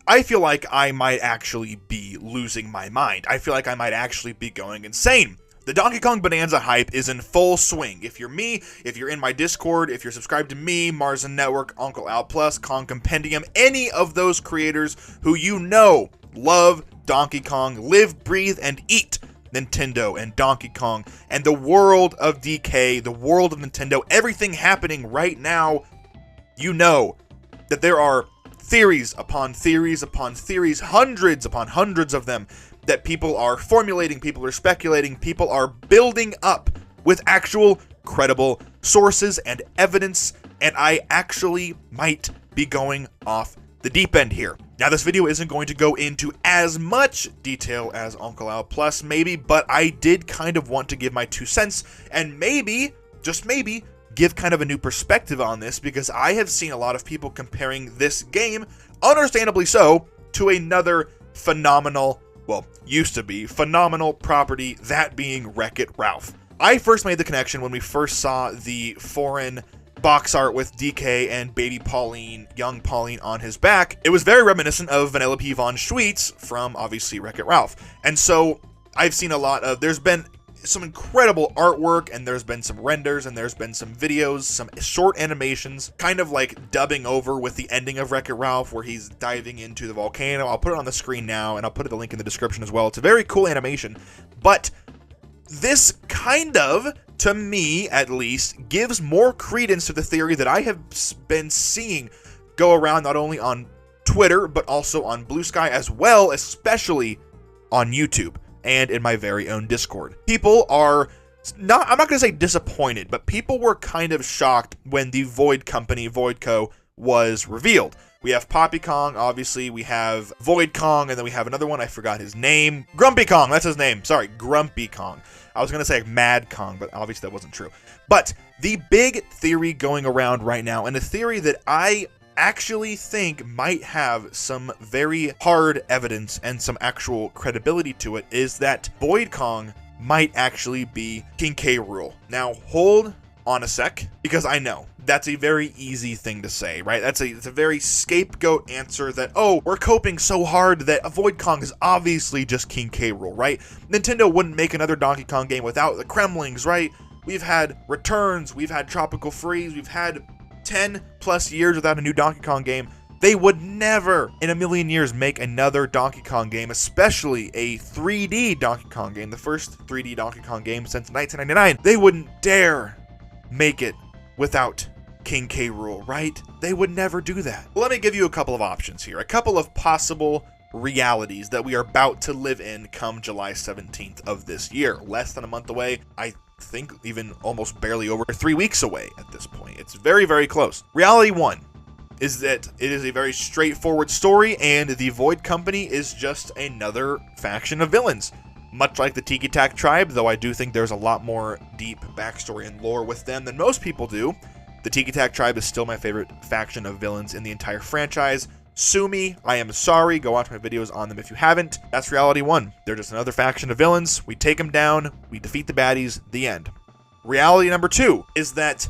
I feel like I might actually be losing my mind. I feel like I might actually be going insane. The Donkey Kong Bananza hype is in full swing. If you're me, if you're in my Discord, if you're subscribed to me, Marzen Network, Uncle Al Plus, Kong Compendium, any of those creators who you know love Donkey Kong, live, breathe, and eat Nintendo and Donkey Kong, and the world of DK, the world of Nintendo, everything happening right now, you know that there are theories upon theories upon theories, hundreds upon hundreds of them, that people are formulating, people are speculating, people are building up with actual credible sources and evidence, and I actually might be going off the deep end here. Now, this video isn't going to go into as much detail as Uncle Al Plus, maybe, but I did kind of want to give my 2 cents, and maybe, just maybe, give kind of a new perspective on this, because I have seen a lot of people comparing this game, understandably so, to another phenomenal, well, used to be, phenomenal property, that being Wreck-It Ralph. I first made the connection when we first saw the foreign box art with DK and baby Pauline, young Pauline on his back. It was very reminiscent of Vanellope von Schweetz from, obviously, Wreck-It Ralph. And so, I've seen a lot of, there's been some incredible artwork, and there's been some renders, and there's been some videos, some short animations, kind of like dubbing over with the ending of Wreck-It Ralph, where he's diving into the volcano. I'll put it on the screen now, and I'll put the link in the description as well. It's a very cool animation, but this kind of, to me at least, gives more credence to the theory that I have been seeing go around not only on Twitter, but also on Blue Sky as well, especially on YouTube and in my very own Discord. People are not, I'm not going to say disappointed, but people were kind of shocked when the Void Company, Void Co, was revealed. We have Poppy Kong, obviously, we have Void Kong, and then we have another one, I forgot his name. Grumpy Kong, that's his name. Sorry, Grumpy Kong. I was going to say Mad Kong, but obviously that wasn't true. But the big theory going around right now, and a theory that I actually think might have some very hard evidence and some actual credibility to it, is that Void Kong might actually be King K. Rool. Now, hold on a sec, because I know that's a very easy thing to say, right? It's a very scapegoat answer that, oh, we're coping so hard that Void Kong is obviously just King K. Rool, right? Nintendo wouldn't make another Donkey Kong game without the Kremlings, right? We've had Returns, we've had Tropical Freeze, we've had 10 plus years without a new Donkey Kong game. They would never in a million years make another Donkey Kong game, especially a 3D Donkey Kong game, the first 3D Donkey Kong game since 1999. They wouldn't dare make it without King K. Rool, right? They would never do that. Well, let me give you a couple of options here, a couple of possible realities that we are about to live in come July 17th of this year. Less than a month away. I think even almost barely over 3 weeks away at this point. It's very, very close. Reality 1 is that it is a very straightforward story, and the Void Company is just another faction of villains. Much like the Tiki Tak tribe, though I do think there's a lot more deep backstory and lore with them than most people do, the Tiki Tak tribe is still my favorite faction of villains in the entire franchise. Sue me, I am sorry, go watch my videos on them if you haven't. That's Reality 1. They're just another faction of villains. We take them down, we defeat the baddies, the end. Reality number 2 is that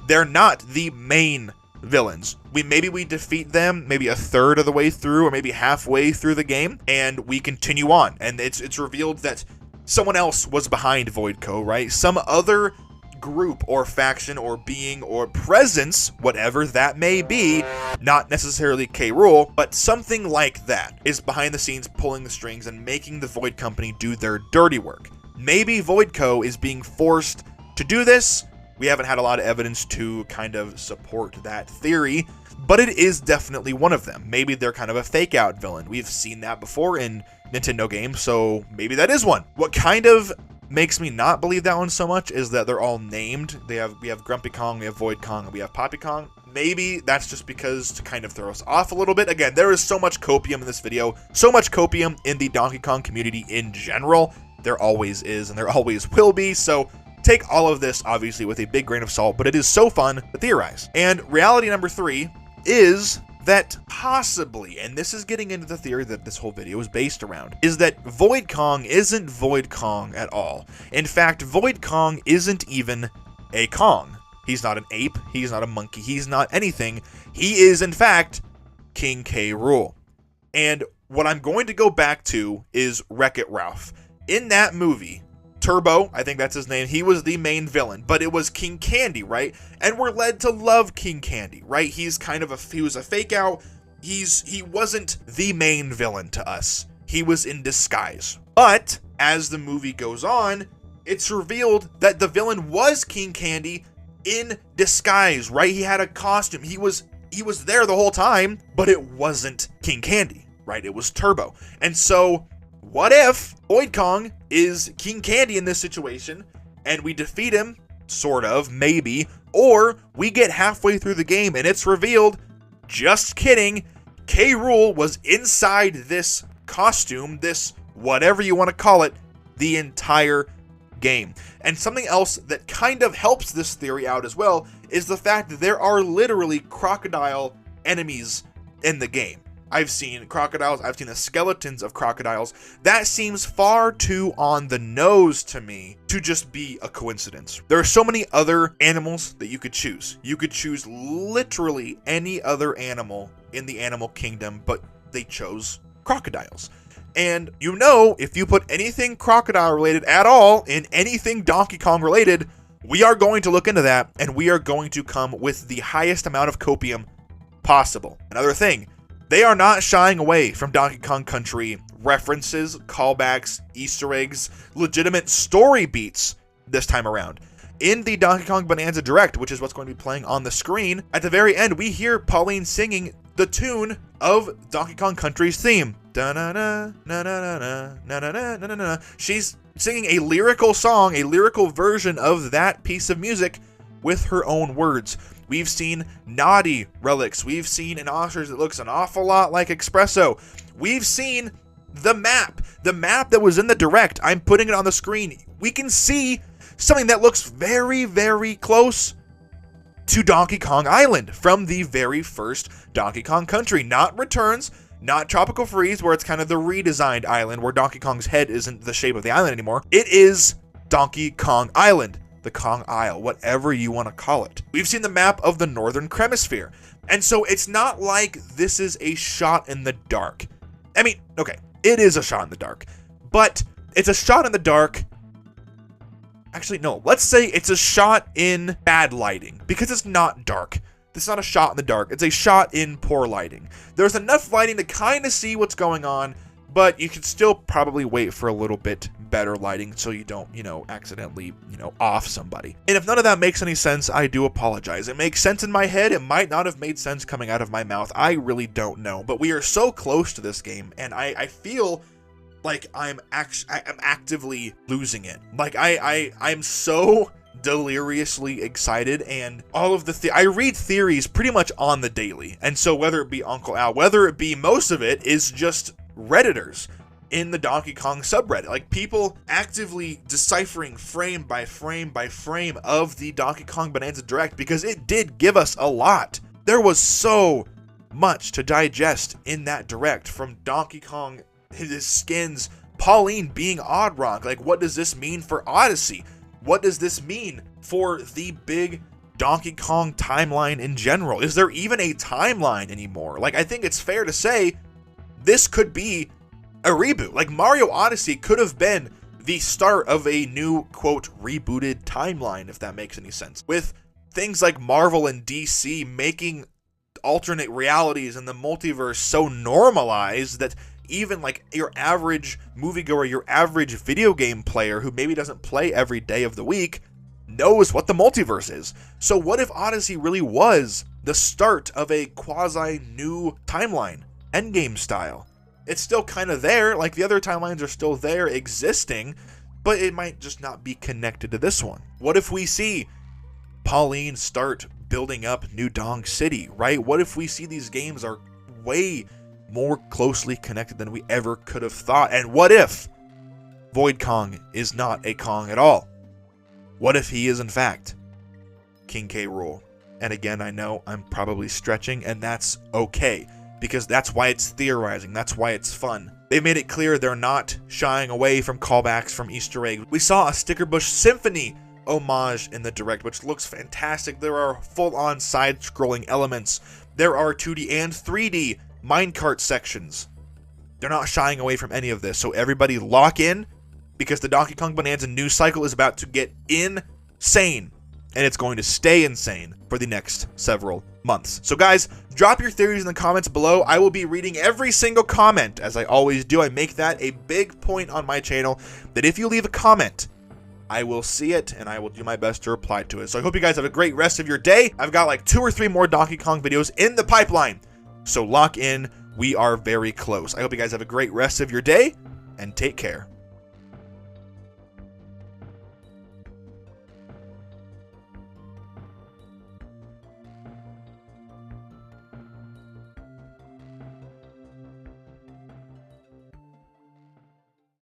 they're not the main villains. Maybe we defeat them maybe a third of the way through, or maybe halfway through the game, and we continue on. And it's revealed that someone else was behind Void Co, right? Some other group or faction or being or presence, whatever that may be, not necessarily K. Rool, but something like that is behind the scenes pulling the strings and making the Void Company do their dirty work. Maybe Void Co is being forced to do this. We haven't had a lot of evidence to kind of support that theory, but it is definitely one of them. Maybe they're kind of a fake out villain. We've seen that before in Nintendo games, so maybe that is one. What kind of makes me not believe that one so much is that they're all named. We have Grumpy Kong, we have Void Kong, and we have Poppy Kong. Maybe that's just because to kind of throw us off a little bit. Again, there is so much copium in this video, so much copium in the Donkey Kong community in general. There always is, and there always will be, so take all of this, obviously, with a big grain of salt, but it is so fun to theorize. And reality number 3 is that possibly, and this is getting into the theory that this whole video is based around, is that Void Kong isn't Void Kong at all. In fact, Void Kong isn't even a Kong. He's not an ape. He's not a monkey. He's not anything. He is, in fact, King K. Rool. And what I'm going to go back to is Wreck-It Ralph. In that movie, Turbo, I think that's his name, he was the main villain, but it was King Candy, right? And we're led to love King Candy, right? He was a fake out. He wasn't the main villain to us. He was in disguise. But as the movie goes on, it's revealed that the villain was King Candy in disguise, right? He had a costume. He was there the whole time, but it wasn't King Candy, right? It was Turbo. And so what if Void Kong is King Candy in this situation and we defeat him, sort of, maybe, or we get halfway through the game and it's revealed, just kidding, K. Rool was inside this costume, this whatever you want to call it, the entire game. And something else that kind of helps this theory out as well is the fact that there are literally crocodile enemies in the game. I've seen crocodiles, I've seen the skeletons of crocodiles. That seems far too on the nose to me to just be a coincidence. There are so many other animals that you could choose. You could choose literally any other animal in the animal kingdom, but they chose crocodiles. And you know, if you put anything crocodile related at all in anything Donkey Kong related, we are going to look into that and we are going to come with the highest amount of copium possible. Another thing, they are not shying away from Donkey Kong Country references, callbacks, Easter eggs, legitimate story beats this time around. In the Donkey Kong Bananza Direct, which is what's going to be playing on the screen, at the very end, we hear Pauline singing the tune of Donkey Kong Country's theme. She's singing a lyrical song, a lyrical version of that piece of music with her own words. We've seen naughty relics. We've seen an ostrich that looks an awful lot like Espresso. We've seen the map that was in the Direct. I'm putting it on the screen. We can see something that looks very, very close to Donkey Kong Island from the very first Donkey Kong Country. Not Returns, not Tropical Freeze, where it's kind of the redesigned island where Donkey Kong's head isn't the shape of the island anymore. It is Donkey Kong Island. The Kong Isle, whatever you want to call it. We've seen the map of the Northern Hemisphere. And so it's not like this is a shot in the dark. I mean, okay, it is a shot in the dark, but it's a shot in the dark. Actually, no, let's say it's a shot in bad lighting because it's not dark. This is not a shot in the dark. It's a shot in poor lighting. There's enough lighting to kind of see what's going on, but you should still probably wait for a little bit better lighting so you don't, accidentally, off somebody. And if none of that makes any sense, I do apologize. It makes sense in my head. It might not have made sense coming out of my mouth. I really don't know. But we are so close to this game, and I feel like I'm actively losing it. Like I'm so deliriously excited, and all of I read theories pretty much on the daily. And so whether it be Uncle Al, whether it be most of it is just Redditors in the Donkey Kong subreddit, like people actively deciphering frame by frame by frame of the Donkey Kong Bananza Direct, because it did give us a lot. There was so much to digest in that Direct, from Donkey Kong, his skins, Pauline being Oddrock. Like, what does this mean for Odyssey? What does this mean for the big Donkey Kong timeline in general? Is there even a timeline anymore? Like, I think it's fair to say this could be a reboot. Like, Mario Odyssey could have been the start of a new, quote, rebooted timeline, if that makes any sense. With things like Marvel and DC making alternate realities and the multiverse so normalized that even like your average moviegoer, your average video game player who maybe doesn't play every day of the week knows what the multiverse is. So what if Odyssey really was the start of a quasi new timeline? Endgame style. It's still kind of there, like the other timelines are still there existing, but it might just not be connected to this one. What if we see Pauline start building up New Donk City, right? What if we see these games are way more closely connected than we ever could have thought? And what if Void Kong is not a Kong at all? What if he is in fact King K. Rool? And again, I know I'm probably stretching, and that's okay, because that's why it's theorizing, that's why it's fun. They've made it clear they're not shying away from callbacks, from Easter eggs. We saw a Stickerbush Symphony homage in the Direct, which looks fantastic. There are full-on side-scrolling elements. There are 2D and 3D minecart sections. They're not shying away from any of this, so everybody lock in, because the Donkey Kong Bonanza news cycle is about to get insane, and it's going to stay insane for the next several months. So guys, drop your theories in the comments below. I will be reading every single comment, as I always do. I make that a big point on my channel, that if you leave a comment, I will see it, and I will do my best to reply to it. So I hope you guys have a great rest of your day. I've got like 2 or 3 more Donkey Kong videos in the pipeline, so lock in. We are very close. I hope you guys have a great rest of your day, and take care.